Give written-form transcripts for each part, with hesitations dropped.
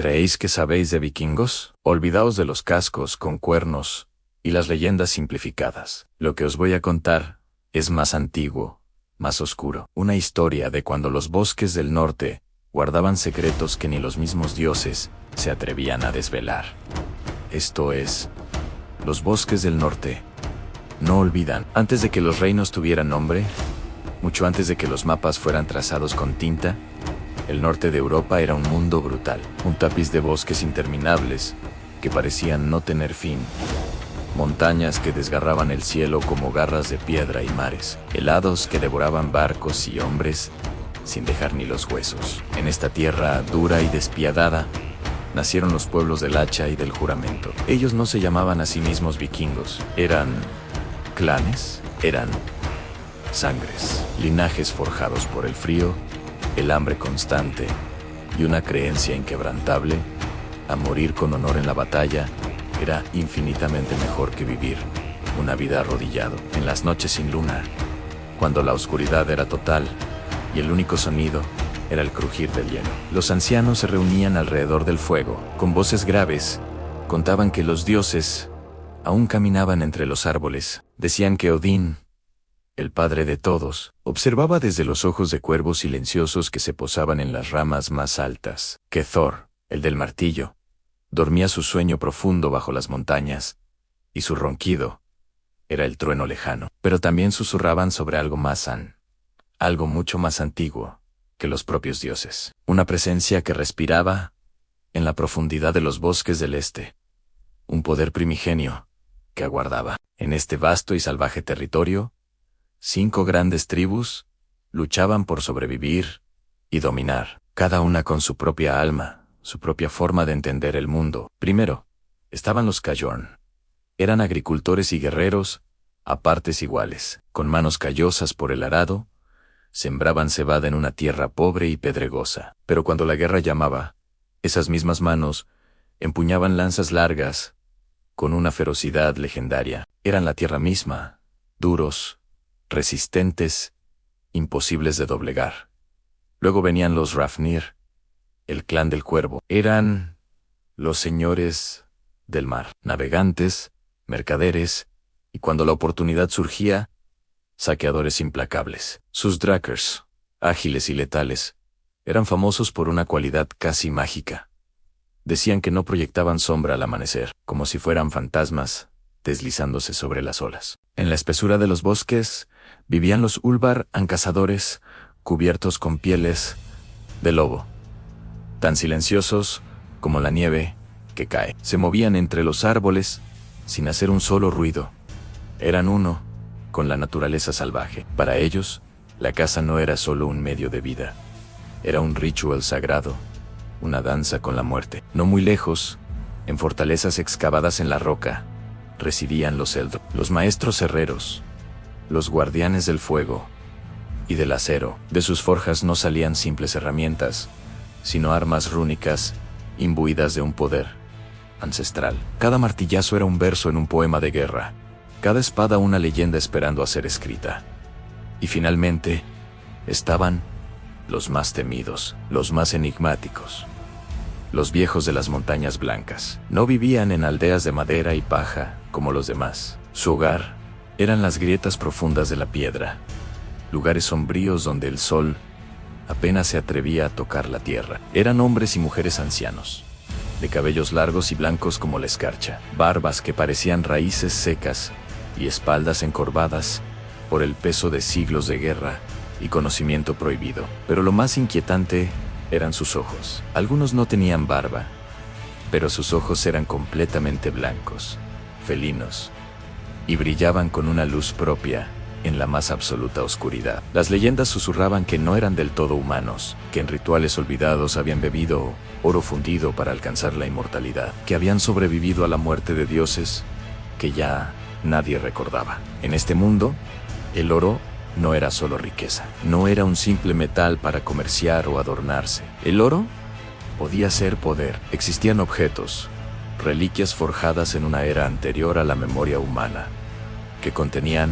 ¿Creéis que sabéis de vikingos? Olvidaos de los cascos con cuernos y las leyendas simplificadas. Lo que os voy a contar es más antiguo, más oscuro. Una historia de cuando los bosques del norte guardaban secretos que ni los mismos dioses se atrevían a desvelar. Esto es, los bosques del norte no olvidan. Antes de que los reinos tuvieran nombre, mucho antes de que los mapas fueran trazados con tinta, el norte de Europa era un mundo brutal. Un tapiz de bosques interminables que parecían no tener fin. Montañas que desgarraban el cielo como garras de piedra y mares helados que devoraban barcos y hombres sin dejar ni los huesos. En esta tierra dura y despiadada nacieron los pueblos del hacha y del juramento. Ellos no se llamaban a sí mismos vikingos, eran clanes, eran sangres, linajes forjados por el frío, el hambre constante y una creencia inquebrantable a morir con honor en la batalla era infinitamente mejor que vivir una vida arrodillado en las noches sin luna, cuando la oscuridad era total y el único sonido era el crujir del hielo. Los ancianos se reunían alrededor del fuego, con voces graves, contaban que los dioses aún caminaban entre los árboles, decían que Odín, el padre de todos, observaba desde los ojos de cuervos silenciosos que se posaban en las ramas más altas, que Thor, el del martillo, dormía su sueño profundo bajo las montañas, y su ronquido era el trueno lejano. Pero también susurraban sobre algo algo mucho más antiguo que los propios dioses. Una presencia que respiraba en la profundidad de los bosques del este. Un poder primigenio que aguardaba. En este vasto y salvaje territorio, 5 grandes tribus luchaban por sobrevivir y dominar, cada una con su propia alma, su propia forma de entender el mundo. Primero, estaban los Kjorn. Eran agricultores y guerreros a partes iguales, con manos callosas por el arado, sembraban cebada en una tierra pobre y pedregosa. Pero cuando la guerra llamaba, esas mismas manos empuñaban lanzas largas, con una ferocidad legendaria. Eran la tierra misma, duros, resistentes, imposibles de doblegar. Luego venían los Rafnir, el clan del cuervo. Eran los señores del mar, navegantes, mercaderes, y cuando la oportunidad surgía, saqueadores implacables. Sus Drakers, ágiles y letales, eran famosos por una cualidad casi mágica. Decían que no proyectaban sombra al amanecer, como si fueran fantasmas deslizándose sobre las olas. En la espesura de los bosques vivían los Ulvar, cazadores cubiertos con pieles de lobo, tan silenciosos como la nieve que cae. Se movían entre los árboles sin hacer un solo ruido. Eran uno con la naturaleza salvaje. Para ellos, la caza no era solo un medio de vida. Era un ritual sagrado, una danza con la muerte. No muy lejos, en fortalezas excavadas en la roca, residían los Eldor, los maestros herreros, los guardianes del fuego y del acero. De sus forjas no salían simples herramientas, sino armas rúnicas imbuidas de un poder ancestral. Cada martillazo era un verso en un poema de guerra, cada espada una leyenda esperando a ser escrita. Y finalmente, estaban los más temidos, los más enigmáticos. Los viejos de las montañas blancas. No vivían en aldeas de madera y paja como los demás. Su hogar eran las grietas profundas de la piedra, lugares sombríos donde el sol apenas se atrevía a tocar la tierra. Eran hombres y mujeres ancianos, de cabellos largos y blancos como la escarcha, barbas que parecían raíces secas y espaldas encorvadas por el peso de siglos de guerra y conocimiento prohibido. Pero lo más inquietante eran sus ojos. Algunos no tenían barba, pero sus ojos eran completamente blancos, felinos, y brillaban con una luz propia en la más absoluta oscuridad. Las leyendas susurraban que no eran del todo humanos, que en rituales olvidados habían bebido oro fundido para alcanzar la inmortalidad, que habían sobrevivido a la muerte de dioses que ya nadie recordaba. En este mundo, el oro no era solo riqueza, no era un simple metal para comerciar o adornarse. El oro podía ser poder. Existían objetos, reliquias forjadas en una era anterior a la memoria humana, que contenían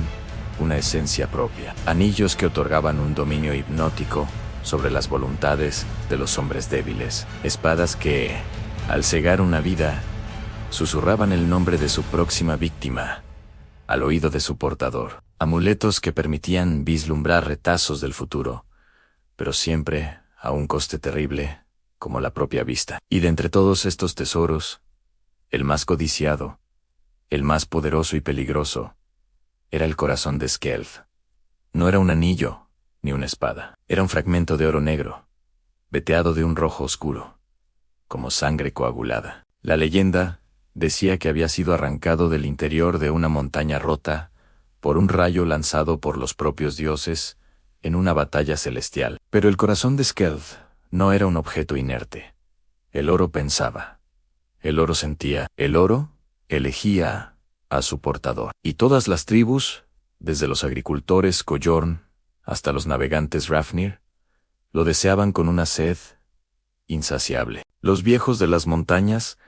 una esencia propia. Anillos que otorgaban un dominio hipnótico sobre las voluntades de los hombres débiles. Espadas que Al cegar una vida, susurraban el nombre de su próxima víctima al oído de su portador. Amuletos que permitían vislumbrar retazos del futuro, pero siempre a un coste terrible, como la propia vista. Y de entre todos estos tesoros, el más codiciado, el más poderoso y peligroso, era el corazón de Skeld. No era un anillo, ni una espada. Era un fragmento de oro negro, veteado de un rojo oscuro, como sangre coagulada. La leyenda decía que había sido arrancado del interior de una montaña rota por un rayo lanzado por los propios dioses en una batalla celestial. Pero el corazón de Skeld no era un objeto inerte. El oro pensaba. El oro sentía. El oro elegía a su portador. Y todas las tribus, desde los agricultores Collorn hasta los navegantes Rafnir, lo deseaban con una sed insaciable. Los viejos de las montañas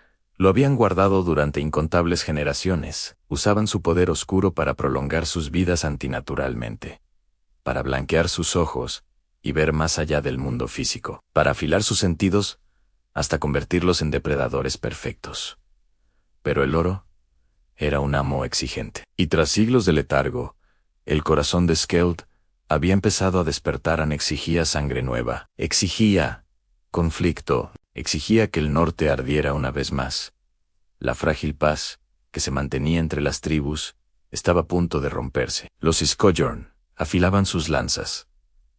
lo habían guardado durante incontables generaciones. Usaban su poder oscuro para prolongar sus vidas antinaturalmente, para blanquear sus ojos y ver más allá del mundo físico, para afilar sus sentidos hasta convertirlos en depredadores perfectos. Pero el oro era un amo exigente. Y tras siglos de letargo, el corazón de Skeld había empezado a despertar. Exigía sangre nueva, exigía conflicto, exigía que el norte ardiera una vez más. La frágil paz que se mantenía entre las tribus estaba a punto de romperse. Los Skollorn afilaban sus lanzas,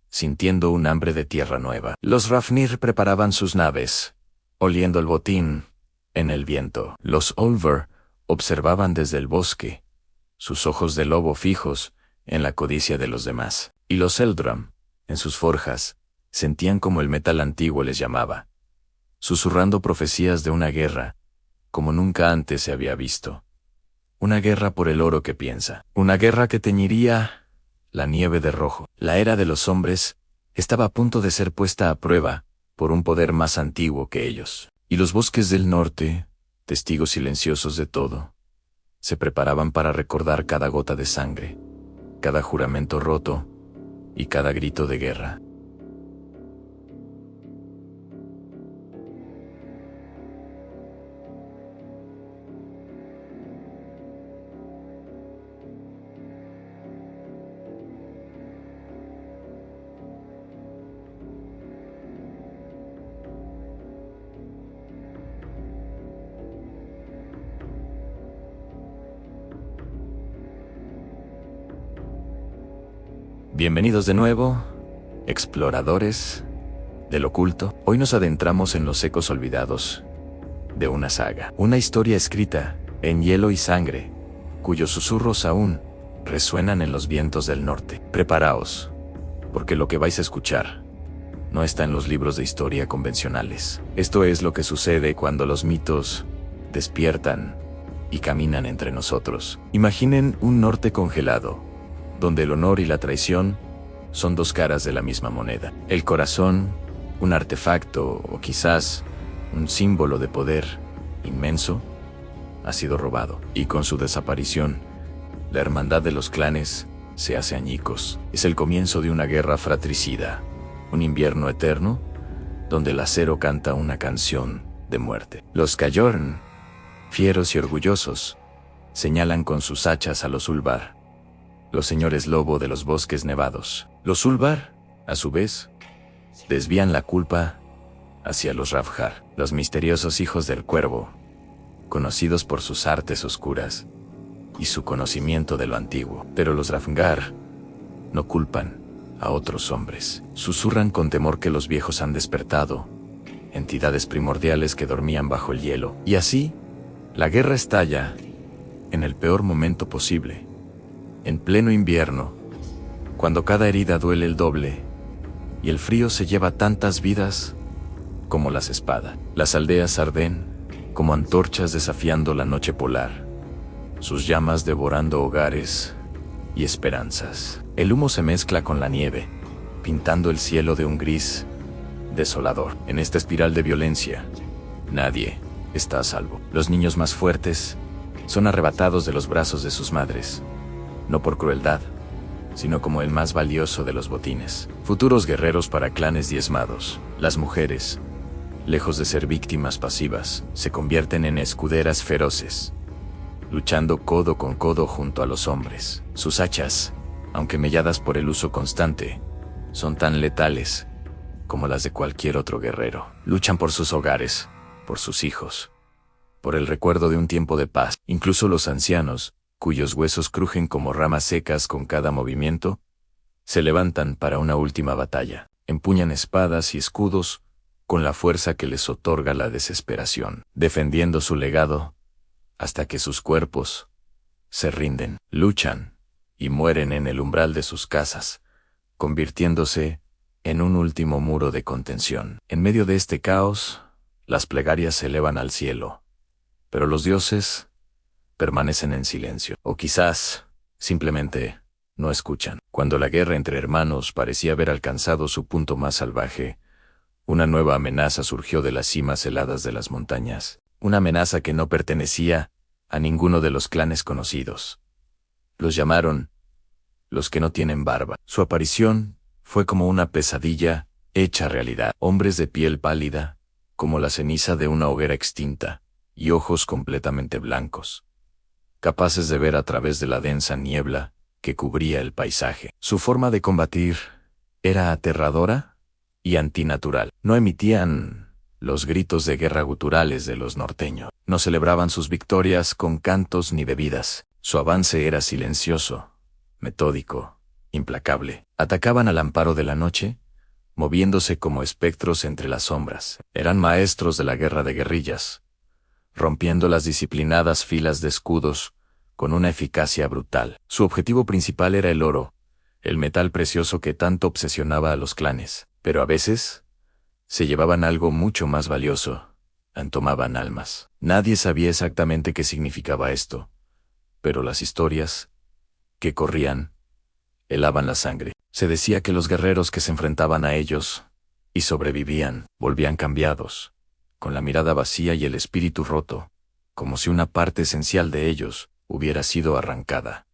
sintiendo un hambre de tierra nueva. Los Rafnir preparaban sus naves, oliendo el botín en el viento. Los Olver observaban desde el bosque, sus ojos de lobo fijos en la codicia de los demás. Y los Eldram, en sus forjas, sentían como el metal antiguo les llamaba, susurrando profecías de una guerra como nunca antes se había visto. Una guerra por el oro que piensa. Una guerra que teñiría la nieve de rojo. La era de los hombres estaba a punto de ser puesta a prueba por un poder más antiguo que ellos. Y los bosques del norte, testigos silenciosos de todo, se preparaban para recordar cada gota de sangre, cada juramento roto y cada grito de guerra. Bienvenidos de nuevo, exploradores del oculto. Hoy nos adentramos en los ecos olvidados de una saga. Una historia escrita en hielo y sangre, cuyos susurros aún resuenan en los vientos del norte. Preparaos, porque lo que vais a escuchar no está en los libros de historia convencionales. Esto es lo que sucede cuando los mitos despiertan y caminan entre nosotros. Imaginen un norte congelado, donde el honor y la traición son dos caras de la misma moneda. El corazón, un artefacto o quizás un símbolo de poder inmenso, ha sido robado. Y con su desaparición, la hermandad de los clanes se hace añicos. Es el comienzo de una guerra fratricida, un invierno eterno, donde el acero canta una canción de muerte. Los Collorn, fieros y orgullosos, señalan con sus hachas a los Ulvar, los señores lobo de los bosques nevados. Los Ulvar, a su vez, desvían la culpa hacia los Ravjar, los misteriosos hijos del cuervo, conocidos por sus artes oscuras y su conocimiento de lo antiguo. Pero los Ravngar no culpan a otros hombres. Susurran con temor que los viejos han despertado, entidades primordiales que dormían bajo el hielo. Y así, la guerra estalla en el peor momento posible, en pleno invierno, cuando cada herida duele el doble y el frío se lleva tantas vidas como las espadas. Las aldeas arden como antorchas desafiando la noche polar, sus llamas devorando hogares y esperanzas. El humo se mezcla con la nieve, pintando el cielo de un gris desolador. En esta espiral de violencia, nadie está a salvo. Los niños más fuertes son arrebatados de los brazos de sus madres, no por crueldad, sino como el más valioso de los botines. Futuros guerreros para clanes diezmados. Las mujeres, lejos de ser víctimas pasivas, se convierten en escuderas feroces, luchando codo con codo junto a los hombres. Sus hachas, aunque melladas por el uso constante, son tan letales como las de cualquier otro guerrero. Luchan por sus hogares, por sus hijos, por el recuerdo de un tiempo de paz. Incluso los ancianos, cuyos huesos crujen como ramas secas con cada movimiento, se levantan para una última batalla. Empuñan espadas y escudos con la fuerza que les otorga la desesperación, defendiendo su legado hasta que sus cuerpos se rinden. Luchan y mueren en el umbral de sus casas, convirtiéndose en un último muro de contención. En medio de este caos, las plegarias se elevan al cielo, pero los dioses permanecen en silencio. O quizás, simplemente, no escuchan. Cuando la guerra entre hermanos parecía haber alcanzado su punto más salvaje, una nueva amenaza surgió de las cimas heladas de las montañas. Una amenaza que no pertenecía a ninguno de los clanes conocidos. Los llamaron los que no tienen barba. Su aparición fue como una pesadilla hecha realidad. Hombres de piel pálida, como la ceniza de una hoguera extinta, y ojos completamente blancos, capaces de ver a través de la densa niebla que cubría el paisaje. Su forma de combatir era aterradora y antinatural. No emitían los gritos de guerra guturales de los norteños. No celebraban sus victorias con cantos ni bebidas. Su avance era silencioso, metódico, implacable. Atacaban al amparo de la noche, moviéndose como espectros entre las sombras. Eran maestros de la guerra de guerrillas, rompiendo las disciplinadas filas de escudos con una eficacia brutal. Su objetivo principal era el oro, el metal precioso que tanto obsesionaba a los clanes, pero a veces se llevaban algo mucho más valioso: tomaban almas. Nadie sabía exactamente qué significaba esto, pero las historias que corrían helaban la sangre. Se decía que los guerreros que se enfrentaban a ellos y sobrevivían volvían cambiados, con la mirada vacía y el espíritu roto, como si una parte esencial de ellos hubiera sido arrancada.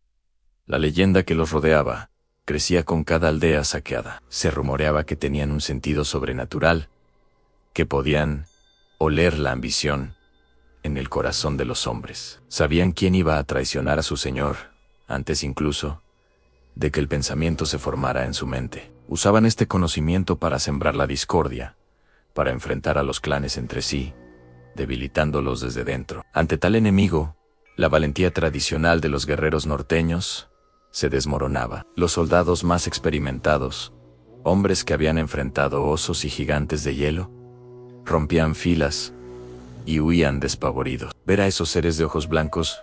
La leyenda que los rodeaba crecía con cada aldea saqueada. Se rumoreaba que tenían un sentido sobrenatural, que podían oler la ambición en el corazón de los hombres. Sabían quién iba a traicionar a su señor, antes incluso de que el pensamiento se formara en su mente. Usaban este conocimiento para sembrar la discordia, para enfrentar a los clanes entre sí, debilitándolos desde dentro. Ante tal enemigo, la valentía tradicional de los guerreros norteños se desmoronaba. Los soldados más experimentados, hombres que habían enfrentado osos y gigantes de hielo, rompían filas y huían despavoridos. Ver a esos seres de ojos blancos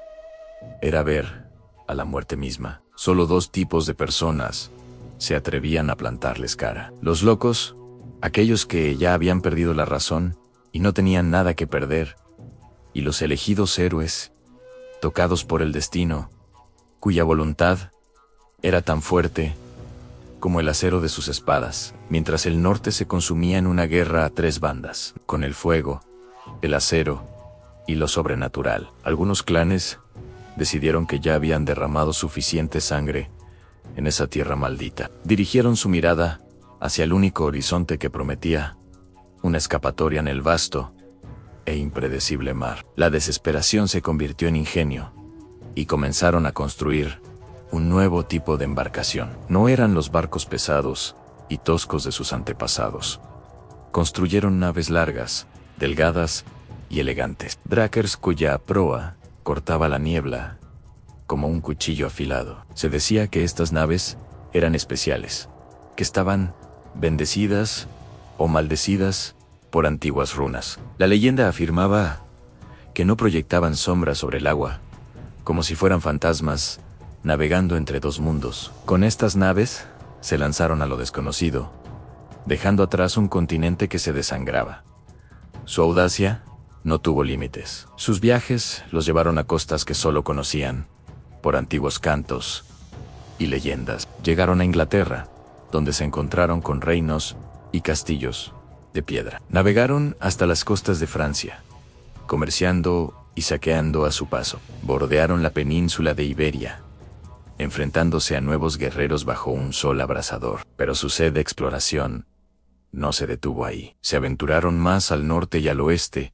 era ver a la muerte misma. Solo dos tipos de personas se atrevían a plantarles cara: los locos, aquellos que ya habían perdido la razón y no tenían nada que perder, y los elegidos héroes, tocados por el destino, cuya voluntad era tan fuerte como el acero de sus espadas. Mientras el norte se consumía en una guerra a tres bandas, con el fuego, el acero y lo sobrenatural, algunos clanes decidieron que ya habían derramado suficiente sangre en esa tierra maldita. Dirigieron su mirada hacia el único horizonte que prometía una escapatoria en el vasto e impredecible mar. La desesperación se convirtió en ingenio, y comenzaron a construir un nuevo tipo de embarcación. No eran los barcos pesados y toscos de sus antepasados. Construyeron naves largas, delgadas y elegantes. Drakers cuya proa cortaba la niebla como un cuchillo afilado. Se decía que estas naves eran especiales, que estaban bendecidas o maldecidas por antiguas runas. La leyenda afirmaba que no proyectaban sombras sobre el agua, como si fueran fantasmas navegando entre dos mundos. Con estas naves se lanzaron a lo desconocido, dejando atrás un continente que se desangraba. Su audacia no tuvo límites. Sus viajes los llevaron a costas que solo conocían por antiguos cantos y leyendas. Llegaron a Inglaterra, donde se encontraron con reinos y castillos de piedra. Navegaron hasta las costas de Francia, comerciando y saqueando a su paso. Bordearon la península de Iberia, enfrentándose a nuevos guerreros bajo un sol abrasador. Pero su sed de exploración no se detuvo ahí. Se aventuraron más al norte y al oeste,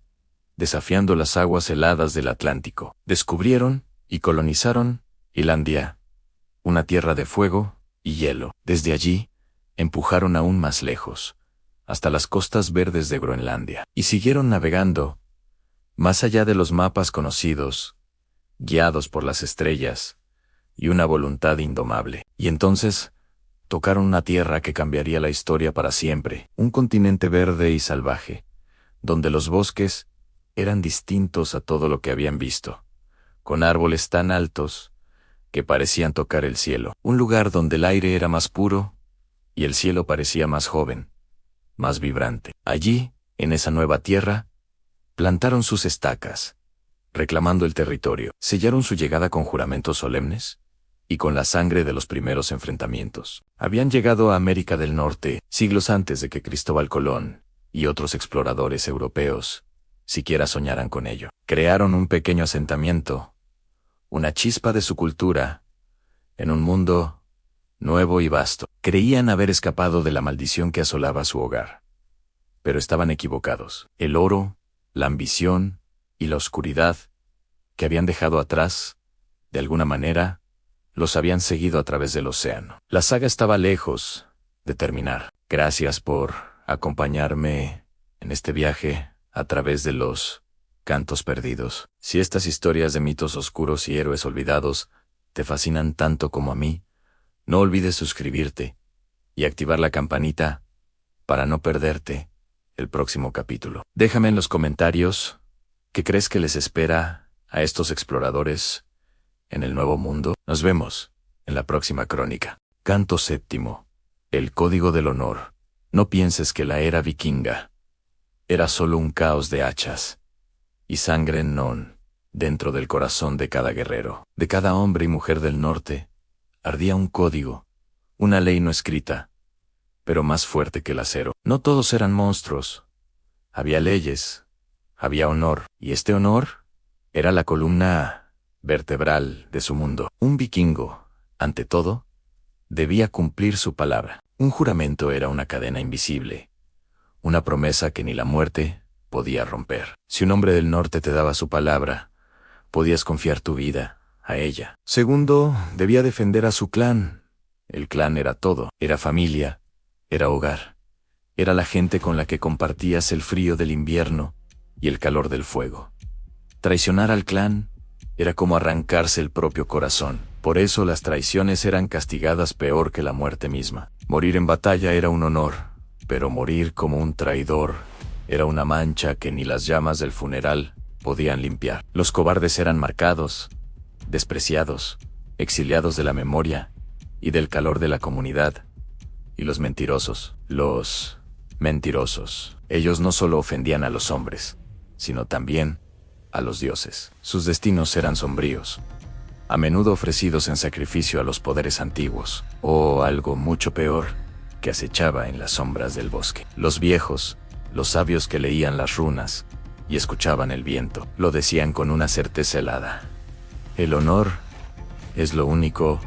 desafiando las aguas heladas del Atlántico. Descubrieron y colonizaron Islandia, una tierra de fuego y hielo. Desde allí, empujaron aún más lejos, hasta las costas verdes de Groenlandia, y siguieron navegando, más allá de los mapas conocidos, guiados por las estrellas y una voluntad indomable. Y entonces, tocaron una tierra que cambiaría la historia para siempre, un continente verde y salvaje, donde los bosques eran distintos a todo lo que habían visto, con árboles tan altos que parecían tocar el cielo, un lugar donde el aire era más puro y el cielo parecía más joven, más vibrante. Allí, en esa nueva tierra, plantaron sus estacas, reclamando el territorio, sellaron su llegada con juramentos solemnes y con la sangre de los primeros enfrentamientos. Habían llegado a América del Norte siglos antes de que Cristóbal Colón y otros exploradores europeos siquiera soñaran con ello. Crearon un pequeño asentamiento, una chispa de su cultura, en un mundo nuevo y vasto. Creían haber escapado de la maldición que asolaba su hogar. Pero estaban equivocados. El oro, la ambición y la oscuridad que habían dejado atrás, de alguna manera, los habían seguido a través del océano. La saga estaba lejos de terminar. Gracias por acompañarme en este viaje a través de los cantos perdidos. Si estas historias de mitos oscuros y héroes olvidados te fascinan tanto como a mí, no olvides suscribirte y activar la campanita para no perderte el próximo capítulo. Déjame en los comentarios qué crees que les espera a estos exploradores en el Nuevo Mundo. Nos vemos en la próxima crónica. Canto séptimo. El código del honor. No pienses que la era vikinga era solo un caos de hachas y sangre dentro del corazón de cada guerrero, de cada hombre y mujer del norte, ardía un código, una ley no escrita, pero más fuerte que el acero. No todos eran monstruos. Había leyes, había honor, y este honor era la columna vertebral de su mundo. Un vikingo, ante todo, debía cumplir su palabra. Un juramento era una cadena invisible, una promesa que ni la muerte podía romper. Si un hombre del norte te daba su palabra, podías confiar tu vida a ella. Segundo, debía defender a su clan. El clan era todo, era familia, era hogar, era la gente con la que compartías el frío del invierno y el calor del fuego. Traicionar al clan era como arrancarse el propio corazón. Por eso las traiciones eran castigadas peor que la muerte misma. Morir en batalla era un honor, pero morir como un traidor era una mancha que ni las llamas del funeral podían limpiar. Los cobardes eran marcados, despreciados, exiliados de la memoria y del calor de la comunidad. Y los mentirosos, ellos no solo ofendían a los hombres, sino también a los dioses. Sus destinos eran sombríos, a menudo ofrecidos en sacrificio a los poderes antiguos, o algo mucho peor, que acechaba en las sombras del bosque. Los viejos, los sabios que leían las runas y escuchaban el viento, lo decían con una certeza helada: el honor es lo único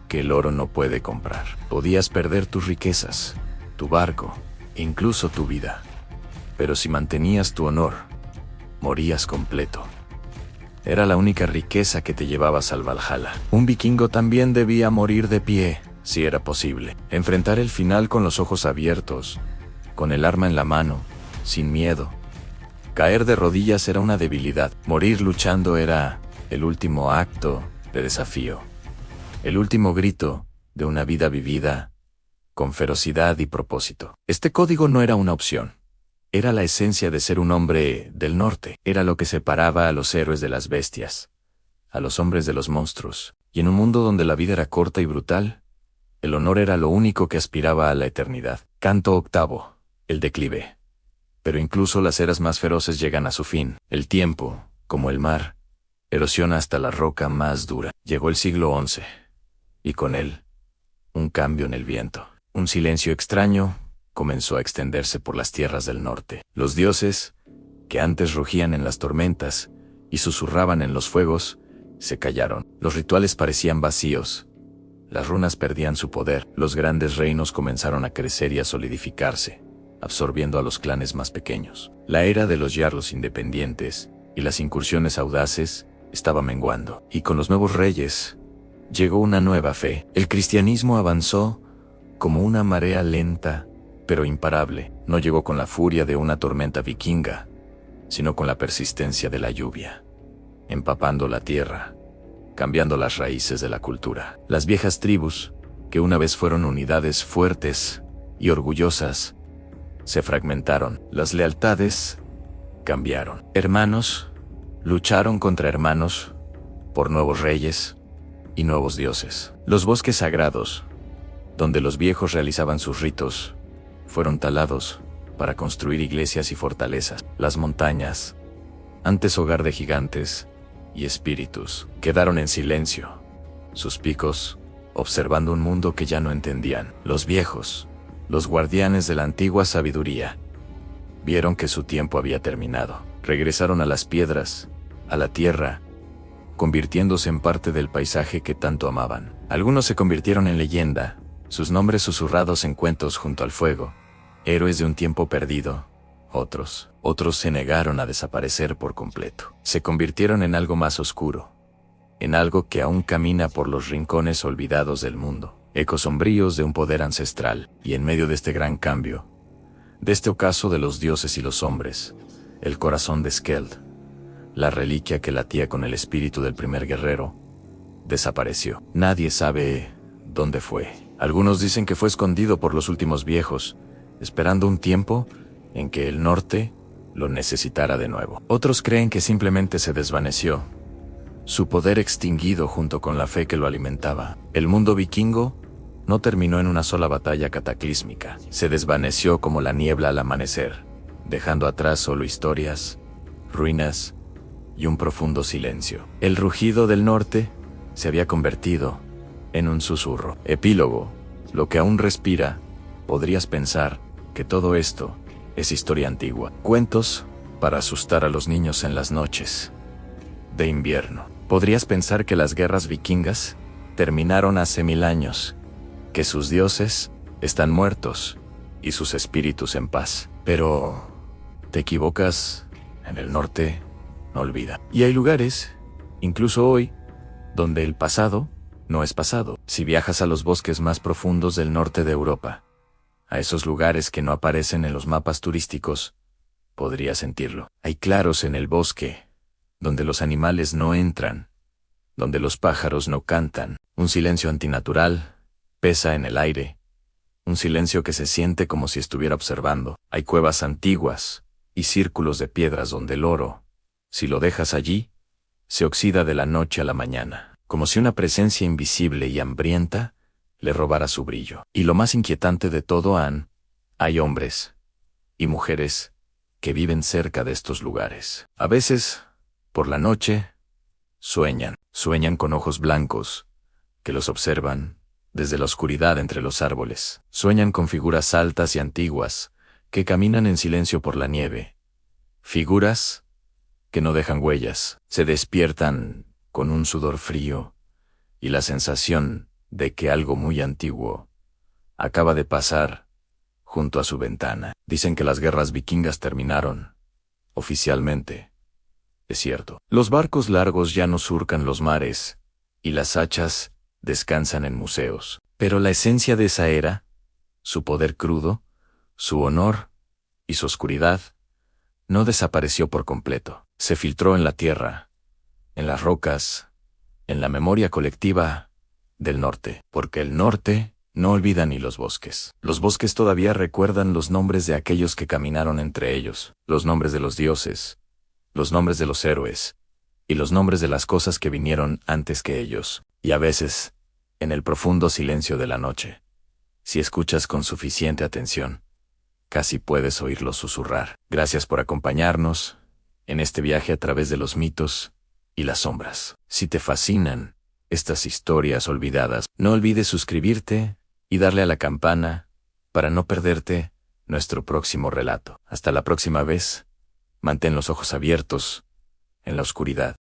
que el oro no puede comprar. Podías perder tus riquezas, tu barco, incluso tu vida, pero si mantenías tu honor, morías completo. Era la única riqueza que te llevabas al Valhalla. Un vikingo también debía morir de pie, si era posible. Enfrentar el final con los ojos abiertos, con el arma en la mano, sin miedo. Caer de rodillas era una debilidad. Morir luchando era el último acto de desafío. El último grito de una vida vivida con ferocidad y propósito. Este código no era una opción. Era la esencia de ser un hombre del norte. Era lo que separaba a los héroes de las bestias, a los hombres de los monstruos. Y en un mundo donde la vida era corta y brutal, el honor era lo único que aspiraba a la eternidad. Canto octavo. El declive. Pero incluso las eras más feroces llegan a su fin. El tiempo, como el mar, erosiona hasta la roca más dura. Llegó el siglo XI, y con él, un cambio en el viento. Un silencio extraño comenzó a extenderse por las tierras del norte. Los dioses, que antes rugían en las tormentas y susurraban en los fuegos, se callaron. Los rituales parecían vacíos. Las runas perdían su poder. Los grandes reinos comenzaron a crecer y a solidificarse, absorbiendo a los clanes más pequeños. La era de los jarlos independientes y las incursiones audaces estaba menguando, y con los nuevos reyes llegó una nueva fe. El cristianismo avanzó como una marea lenta, pero imparable. No llegó con la furia de una tormenta vikinga, sino con la persistencia de la lluvia, empapando la tierra, cambiando las raíces de la cultura. Las viejas tribus, que una vez fueron unidades fuertes y orgullosas, se fragmentaron. Las lealtades cambiaron. Hermanos lucharon contra hermanos por nuevos reyes y nuevos dioses. Los bosques sagrados, donde los viejos realizaban sus ritos, fueron talados para construir iglesias y fortalezas. Las montañas, antes hogar de gigantes y espíritus, quedaron en silencio, sus picos observando un mundo que ya no entendían. Los viejos, los guardianes de la antigua sabiduría, vieron que su tiempo había terminado. Regresaron a las piedras, a la tierra, convirtiéndose en parte del paisaje que tanto amaban. Algunos se convirtieron en leyenda, sus nombres susurrados en cuentos junto al fuego, héroes de un tiempo perdido. Otros se negaron a desaparecer por completo. Se convirtieron en algo más oscuro, en algo que aún camina por los rincones olvidados del mundo, ecos sombríos de un poder ancestral. Y en medio de este gran cambio, de este ocaso de los dioses y los hombres, el corazón de Skeld, la reliquia que latía con el espíritu del primer guerrero, desapareció. Nadie sabe dónde fue. Algunos dicen que fue escondido por los últimos viejos, esperando un tiempo en que el norte lo necesitara de nuevo. Otros creen que simplemente se desvaneció, su poder extinguido junto con la fe que lo alimentaba. El mundo vikingo no terminó en una sola batalla cataclísmica. Se desvaneció como la niebla al amanecer, dejando atrás solo historias, ruinas y un profundo silencio. El rugido del norte se había convertido en un susurro. Epílogo. Lo que aún respira. Podrías pensar que todo esto es historia antigua. Cuentos para asustar a los niños en las noches de invierno. Podrías pensar que las guerras vikingas terminaron hace 1000 años, que sus dioses están muertos y sus espíritus en paz. Pero te equivocas. En el norte no olvida. Y hay lugares, incluso hoy, donde el pasado no es pasado. Si viajas a los bosques más profundos del norte de Europa, a esos lugares que no aparecen en los mapas turísticos, podrías sentirlo. Hay claros en el bosque, donde los animales no entran, donde los pájaros no cantan. Un silencio antinatural pesa en el aire, un silencio que se siente como si estuviera observando. Hay cuevas antiguas y círculos de piedras donde el oro, si lo dejas allí, se oxida de la noche a la mañana, como si una presencia invisible y hambrienta le robara su brillo. Y lo más inquietante de todo, hay hombres y mujeres que viven cerca de estos lugares. A veces, por la noche, sueñan con ojos blancos que los observan desde la oscuridad entre los árboles. Sueñan con figuras altas y antiguas que caminan en silencio por la nieve. Figuras que no dejan huellas. Se despiertan con un sudor frío y la sensación de que algo muy antiguo acaba de pasar junto a su ventana. Dicen que las guerras vikingas terminaron, oficialmente. Es cierto. Los barcos largos ya no surcan los mares, y las hachas descansan en museos. Pero la esencia de esa era, su poder crudo, su honor y su oscuridad, no desapareció por completo. Se filtró en la tierra, en las rocas, en la memoria colectiva del norte. Porque el norte no olvida ni los bosques. Los bosques todavía recuerdan los nombres de aquellos que caminaron entre ellos, los nombres de los dioses, los nombres de los héroes, y los nombres de las cosas que vinieron antes que ellos. Y a veces, en el profundo silencio de la noche, si escuchas con suficiente atención, casi puedes oírlos susurrar. Gracias por acompañarnos en este viaje a través de los mitos y las sombras. Si te fascinan estas historias olvidadas, no olvides suscribirte y darle a la campana para no perderte nuestro próximo relato. Hasta la próxima vez. Mantén los ojos abiertos en la oscuridad.